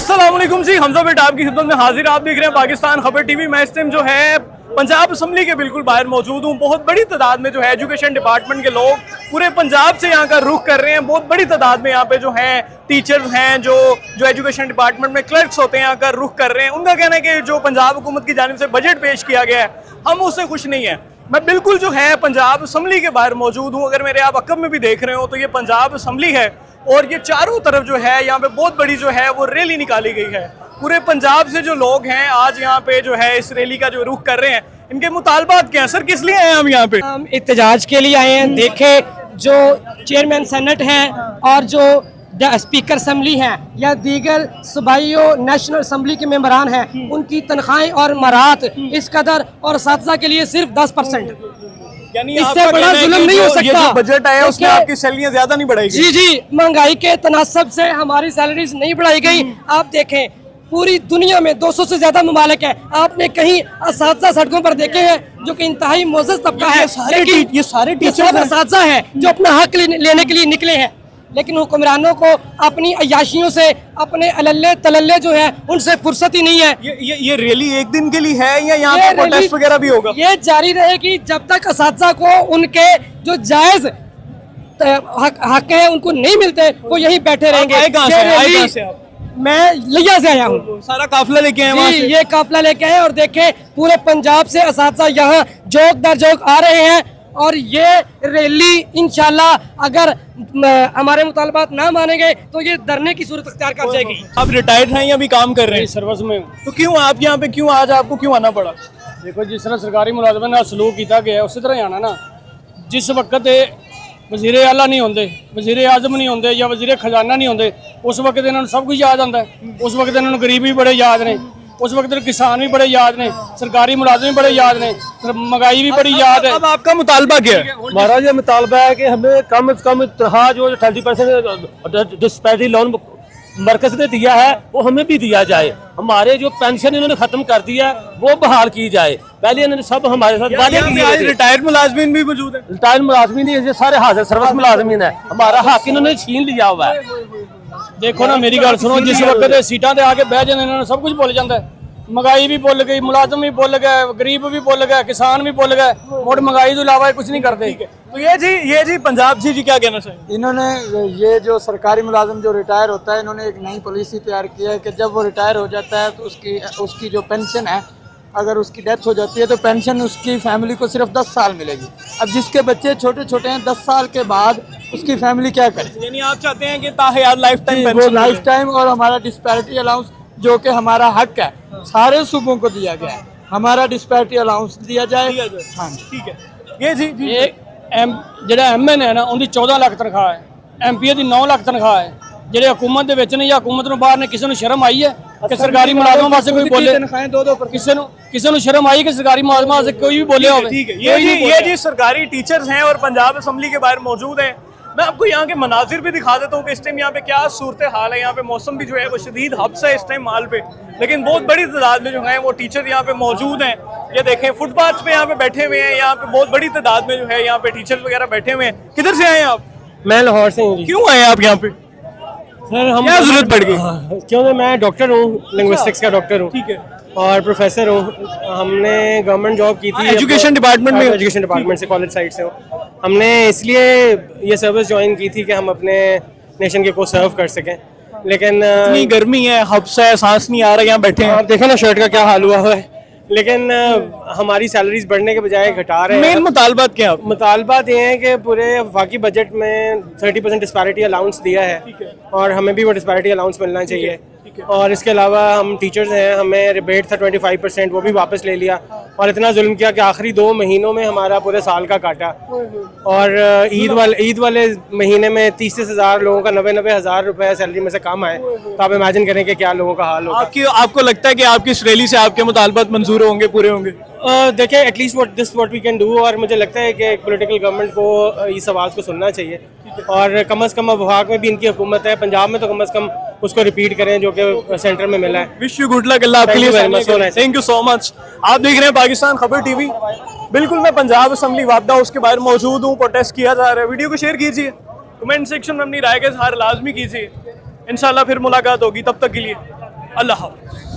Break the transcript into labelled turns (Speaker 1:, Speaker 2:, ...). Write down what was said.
Speaker 1: अस्सलाम वालेकुम जी, हमजा बेट आपकी खिदमत में हाजिर। आप देख रहे हैं पाकिस्तान खबर टीवी। मैं इस टाइम जो है पंजाब असम्बली के बिल्कुल बाहर मौजूद हूँ। बहुत बड़ी तादाद में जो है एजुकेशन डिपार्टमेंट के लोग पूरे पंजाब से यहाँ का रुख कर रहे हैं। बहुत बड़ी तादाद में यहाँ पे जो है टीचर्स हैं, जो एजुकेशन डिपार्टमेंट में क्लर्क्स होते हैं, यहाँ का रुख कर रहे हैं। उनका कहना है कि जो पंजाब हुकूमत की जानिब से बजट पेश किया गया है, हम उससे खुश नहीं है। मैं बिल्कुल जो है पंजाब असम्बली के बाहर मौजूद हूँ। अगर मेरे आप अकब में भी देख रहे हो तो ये पंजाब असम्बली है और ये चारों तरफ जो है यहाँ पे बहुत बड़ी जो है वो रैली निकाली गई है। पूरे पंजाब से जो लोग हैं आज यहाँ पे जो है इस रैली का जो रुख कर रहे हैं, इनके मुतालबात क्या हैं? सर किस लिए आए हैं हम यहाँ पे?
Speaker 2: हम एहतजाज के लिए आए हैं। देखे जो चेयरमैन सेनेट हैं और जो स्पीकर असम्बली हैं या दीगर सूबाई नेशनल असम्बली के मेंबरान हैं, उनकी तनख्वाहें और मराहत इस कदर और असातिज़ा के लिए सिर्फ 10%।
Speaker 1: यानी
Speaker 2: इससे बड़ा जुल्म नहीं हो सकता।
Speaker 1: ये जो बजट आया उसमें आपकी सैलरियां ज्यादा नहीं बढ़ाई गई?
Speaker 2: जी, महंगाई के तनासब से हमारी सैलरीज नहीं बढ़ाई गई। आप देखें पूरी दुनिया में 200 से ज्यादा ममालिक है। आपने कहीं असातिज़ा सड़कों पर देखे हैं जो कि इंतहाई मोअज़्ज़ज़ तबका है?
Speaker 1: ये सारे टीचर
Speaker 2: असातिज़ा है जो अपना हक लेने के लिए निकले हैं, लेकिन हुक्मरानों को अपनी अयाशियों से, अपने अलल्ले तलल्ले जो है उनसे फुर्सत ही नहीं है।
Speaker 1: ये रैली एक दिन के लिए है या यहाँ पे प्रोटेस्ट वगैरह भी होगा?
Speaker 2: ये जारी रहेगी जब तक असातिज़ा को उनके जो जायज हक है उनको नहीं मिलते, वो यहीं बैठे रहेंगे। मैं लिया से आया हूँ।
Speaker 1: सारा काफिला लेके आए वहाँ से?
Speaker 2: ये काफिला लेके आए और देखे पूरे पंजाब से असातिज़ा यहाँ जोक दर जोक आ रहे हैं और ये रैली इंशाल्लाह अगर हमारे मुतालबात ना माने गए तो ये धरने की सूरत अख्तियार कर जाएगी।
Speaker 1: आप रिटायर्ड हैं या भी काम कर रहे हैं?
Speaker 3: सर्विस में।
Speaker 1: तो क्यों आप यहाँ पे, क्यों आज आपको क्यों आना पड़ा?
Speaker 3: देखो जिस तरह सरकारी मुलाजमत नाल सलूक किया गया उसी तरह ही आना ना। जिस वक्त वजीर आला नहीं होंगे, वजीर आजम नहीं होंगे या वजीर खजाना नहीं होंगे, उस वक्त इन्होंने सब कुछ याद आता है। उस वक्त इन्होंने गरीब भी बड़े याद ने, उस वक्त किसान भी बड़े याद ने, सरकारी मुलाजिम भी बड़े याद ने, महंगाई भी बड़ी याद है।
Speaker 1: अब आपका मुतालबा क्या है?
Speaker 4: हमारा ये मुतालबा है कि हमें कम से कम तनख्वाह जो 30% डिस्पैरिटी लोन मरकज ने दिया है वो हमें भी दिया जाए। हमारे जो पेंशन इन्होंने खत्म कर दिया है वो बहाल की जाए। पहले इन्होंने सब हमारे साथ वादे किए थे।
Speaker 1: रिटायर्ड मुलाजमीन भी मौजूद है?
Speaker 4: रिटायर्ड मुलाजमीन ये सारे हाजिर सर्विस मुलाजमीन है। हमारा हक इन्होंने छीन लिया हुआ है।
Speaker 3: देखो ना मेरी गल सुनो, जिस वक्त सीटा ते आके बह जाते इन्होंने सब कुछ भुल जाता है। महंगाई भी भुल गई, मुलाजम भी भुल गए, गरीब भी भुल गए, किसान भी भुल गए, मोट महंगाई के अलावा कुछ नहीं करते।
Speaker 1: तो ये जी पंजाब जी क्या कहना चाहिए?
Speaker 5: इन्होंने ये जो सरकारी मुलाजिम जो रिटायर होता है, इन्होंने एक नई पॉलिसी तैयार की है कि जब वो रिटायर हो जाता है तो उसकी जो पेंशन है, अगर उसकी डेथ हो जाती है तो पेंशन उसकी फैमिली को सिर्फ 10 साल मिलेगी। अब जिसके बच्चे छोटे छोटे हैं 10 साल के बाद उसकी फैमिली क्या करे?
Speaker 1: यानी आप चाहते हैं कि ताहयात लाइफ टाइम
Speaker 5: वो लाइफ टाइम और हमारा डिस्पैरिटी अलाउंस जो कि हमारा हक है सारे सूबों को दिया गया है, हमारा डिस्पैरिटी अलाउंस दिया जाए। हाँ
Speaker 1: ठीक है। ये जी
Speaker 3: ਜਿਹੜਾ MN है ना उनकी 14 लाख तनख्वाह है, MP की 9 लाख तनख्वाह है। ਜਿਹੜੇ हुकूमत ਦੇ ਵਿੱਚ ਨੇ ਜਾਂ हुकूमत ਨੂੰ ਬਾਹਰ ਨੇ, ਕਿਸੇ ਨੂੰ ਸ਼ਰਮ ਆਈ ਹੈ ਕਿ ਸਰਕਾਰੀ ਮੁਲਾਜ਼ਮਾਂ ਵਾਸਤੇ ਕੋਈ ਬੋਲੇ? ਕਿਸੇ ਨੂੰ ਸ਼ਰਮ ਆਈ कि सरकारी मुलाजमां वास्ते कोई भी बोले होवे?
Speaker 1: ठीक है। ये जी सरकारी टीचर्स हैं और पंजाब असम्बली के बाहर मौजूद हैं। मैं आपको यहाँ के मनाजिर भी दिखा देता हूँ कि इस टाइम यहाँ पे क्या सूरत हाल है। यहाँ पे मौसम भी जो है वो शदीद हब्स है इस टाइम माल पे, लेकिन बहुत बड़ी तादाद में जो है वो टीचर यहाँ पे मौजूद हैं। ये देखें फुटपाथ पे यहाँ पे बैठे हुए हैं। यहाँ पे बहुत बड़ी तादाद में जो है यहाँ पे टीचर वगैरह बैठे हुए हैं। किधर से आए हैं आप?
Speaker 4: मैं लाहौर से हूँ।
Speaker 1: क्यों आए आप यहाँ पे?
Speaker 4: सर हम
Speaker 1: क्या जरूरत पड़ गई?
Speaker 4: क्योंकि मैं डॉक्टर हूँ, लिंग्विस्टिक्स का डॉक्टर हूँ।
Speaker 1: ठीक है।
Speaker 4: और प्रोफेसर हूँ। हमने गवर्नमेंट जॉब की थी
Speaker 1: एजुकेशन डिपार्टमेंट में?
Speaker 4: एजुकेशन डिपार्टमेंट से, कॉलेज साइड से हूँ। हमने इसलिए ये सर्विस ज्वाइन की थी कि हम अपने नेशन के को सर्व कर सकें, लेकिन
Speaker 1: इतनी गर्मी है, हब्स है, सांस नहीं आ रहा, यहाँ बैठे हैं।
Speaker 4: आप देखें ना शर्ट का क्या हाल हुआ है। लेकिन हमारी सैलरीज बढ़ने के बजाय घटा रहे हैं।
Speaker 1: मेन मुतालबात क्या है?
Speaker 4: मुतालबात ये है कि पूरे वफाकी बजट में 30% डिस्पैरिटी अलाउंस दिया है और हमें भी वो डिस्पैरिटी अलाउंस मिलना चाहिए। और इसके अलावा हम टीचर्स हैं, हमें रिबेट था 25%, वो भी वापस ले लिया और इतना जुल्म किया कि आखिरी 2 महीनों में हमारा पूरे साल का काटा। और ईद वाले महीने में 30,000 लोगों का 90,000 रुपए सैलरी में से कम आए, तो आप इमेजिन करें कि क्या लोगों का हाल होगा।
Speaker 1: आपको लगता है कि आपकी इस रैली से आपके मुतालबात मंजूर होंगे, पूरे होंगे?
Speaker 4: देखें at least what we can do. और मुझे लगता है कि एक पॉलिटिकल गवर्नमेंट को इस आवाज़ को सुनना चाहिए और कम से कम वफाक में भी इनकी हुकूमत है, पंजाब में तो कम से कम उसको रिपीट करें जो कि सेंटर में मिला है।
Speaker 1: Wish you good luck. अल्लाह आपके लिए। Thank you so much. आप देख रहे हैं पाकिस्तान खबर टीवी। बिल्कुल मैं पंजाब असम्बली वापदा उसके बाहर मौजूद हूँ। प्रोटेस्ट किया जा रहा है। वीडियो को शेयर कीजिए, कमेंट सेक्शन में अपनी राय का इज़हार लाजमी कीजिए। इंशाल्लाह फिर मुलाकात होगी, तब तक के लिए अल्लाह हाफ़िज़।